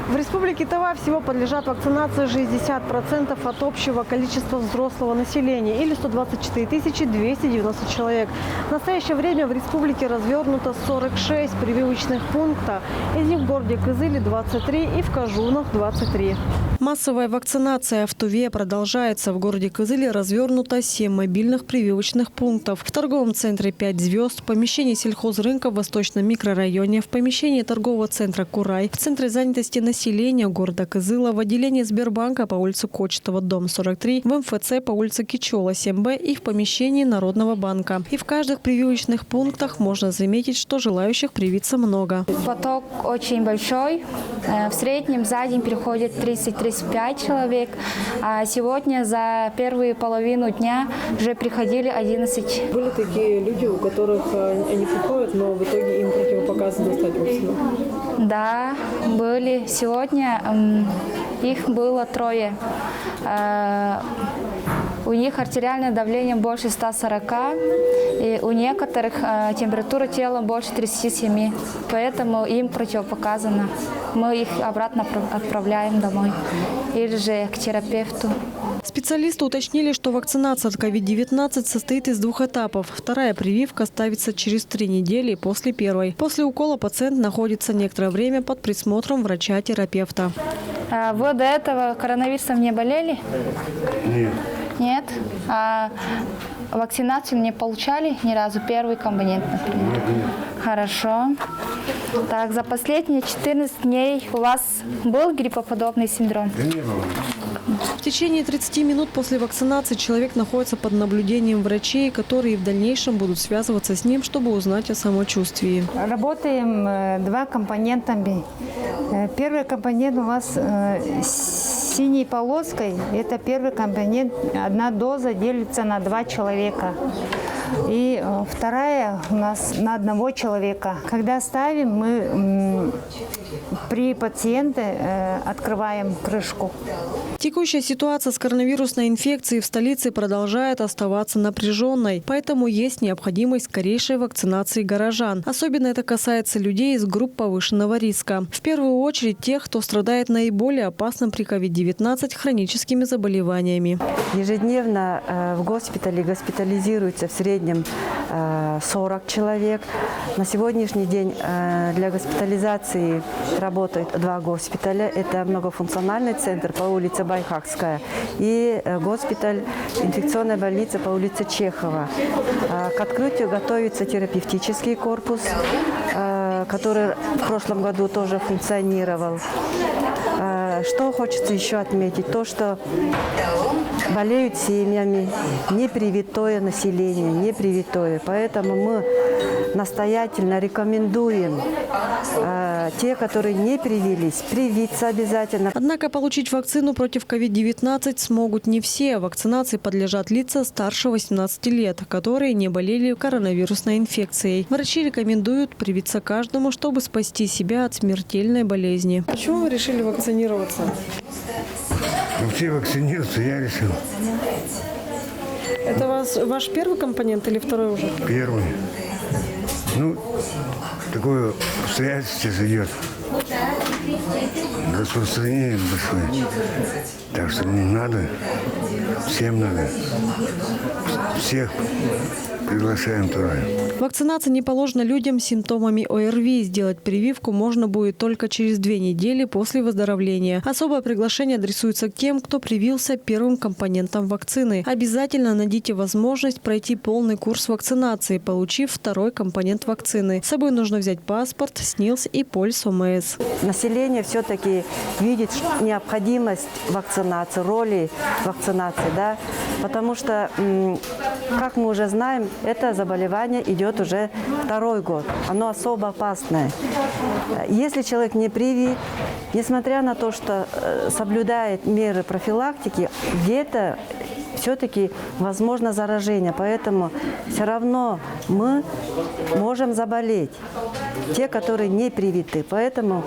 В Республике Тыва всего подлежат вакцинации 60% от общего количества взрослого населения, или 124 290 человек. В настоящее время в республике развернуто 46 прививочных пунктов. Из них в городе Кызыле 23 и в Кажунах 23. Массовая вакцинация в Туве продолжается. В городе Кызыле развернуто 7 мобильных прививочных пунктов. В торговом центре 5 звезд, в помещении сельхозрынка в Восточном микрорайоне, в помещении торгового центра «Курай», в центре занятости населения города Кызыла, в отделении Сбербанка по улице Кочетова, дом 43, в МФЦ по улице Кичола, 7Б и в помещении Народного банка. И в каждых прививочных пунктах можно заметить, что желающих привиться много. Поток очень большой. В среднем за день приходит 30-35 человек. А сегодня за первую половину дня уже приходили 11. Были такие люди, у которых они приходят, но в итоге им противопоказано достать вакцину? Да, были. Сегодня их было 3. У них артериальное давление больше 140, и у некоторых температура тела больше 37, поэтому им противопоказано. Мы их обратно отправляем домой или же к терапевту. Специалисты уточнили, что вакцинация от COVID-19 состоит из 2 этапов. Вторая прививка ставится через 3 недели после первой. После укола пациент находится некоторое время под присмотром врача-терапевта. Вы до этого коронавирусом не болели? Нет. Нет? А вакцинацию не получали ни разу? Первый компонент, например? Нет. Хорошо. Так, за последние 14 дней у вас был гриппоподобный синдром? Да не было. В течение 30 минут после вакцинации человек находится под наблюдением врачей, которые в дальнейшем будут связываться с ним, чтобы узнать о самочувствии. Работаем 2 компонентами. Первый компонент у вас с синей полоской. Это первый компонент. 1 доза делится на 2 человека. И вторая у нас на 1 человека. Когда ставим, мы при пациенте открываем крышку. Текущая ситуация с коронавирусной инфекцией в столице продолжает оставаться напряженной, поэтому есть необходимость скорейшей вакцинации горожан. Особенно это касается людей из групп повышенного риска. В первую очередь тех, кто страдает наиболее опасным при COVID-19 хроническими заболеваниями. Ежедневно в госпитале госпитализируется в среднем 40 человек. На сегодняшний день для госпитализации работают 2 госпиталя. Это многофункциональный центр по улице Байхакская и госпиталь инфекционной больницы по улице Чехова. К открытию готовится терапевтический корпус, который в прошлом году тоже функционировал. Что хочется еще отметить? То, что болеют семьями непривитое население, непривитое. Поэтому мы настоятельно рекомендуем те, которые не привились, привиться обязательно. Однако получить вакцину против COVID-19 смогут не все. Вакцинации подлежат лица старше 18 лет, которые не болели коронавирусной инфекцией. Врачи рекомендуют привиться каждому, чтобы спасти себя от смертельной болезни. Почему вы решили вакцинироваться? Все вакцинируются, я решил. Это ваш первый компонент или второй уже? Первый. Ну, такое обстоятельство сейчас идет. Распространение большое. Так что не надо. Всем надо. Всех приглашаем туда. Вакцинация не положена людям с симптомами ОРВИ. Сделать прививку можно будет только через 2 недели после выздоровления. Особое приглашение адресуется к тем, кто привился первым компонентом вакцины. Обязательно найдите возможность пройти полный курс вакцинации, получив второй компонент вакцины. С собой нужно взять паспорт, СНИЛС и полис ОМС. Население все-таки видит необходимость вакцинации, роли вакцинации, да? Потому что, как мы уже знаем, это заболевание идет уже 2-й год. Оно особо опасное. Если человек не привит, несмотря на то, что соблюдает меры профилактики, где-то все-таки возможно заражение. Поэтому все равно мы можем заболеть, те, которые не привиты. Поэтому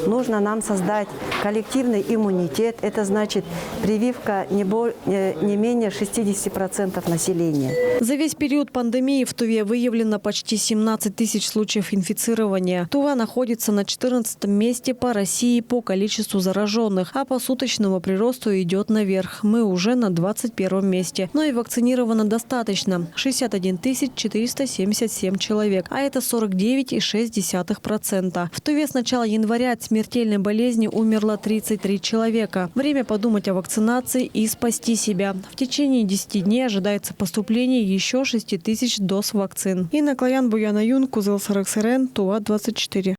нужно нам создать коллективный иммунитет. Это значит прививка не менее 60% населения. За весь период пандемии в Туве выявлено почти 17 тысяч случаев инфицирования. Тува находится на 14-м месте по России по количеству зараженных, а по суточному приросту идет наверх. Мы уже на 21-м месте. Но и вакцинировано достаточно – 61 477 человек, а это 49,6%. В Туве с начала января от смертельной болезни умерло 33 человека. Время подумать о вакцинации и спасти себя. В течение 10 дней ожидается поступление еще 6 тысяч доз вакцин. Инна Клоян, Буяна Юн, Кузел Сараксерен, Тува 24.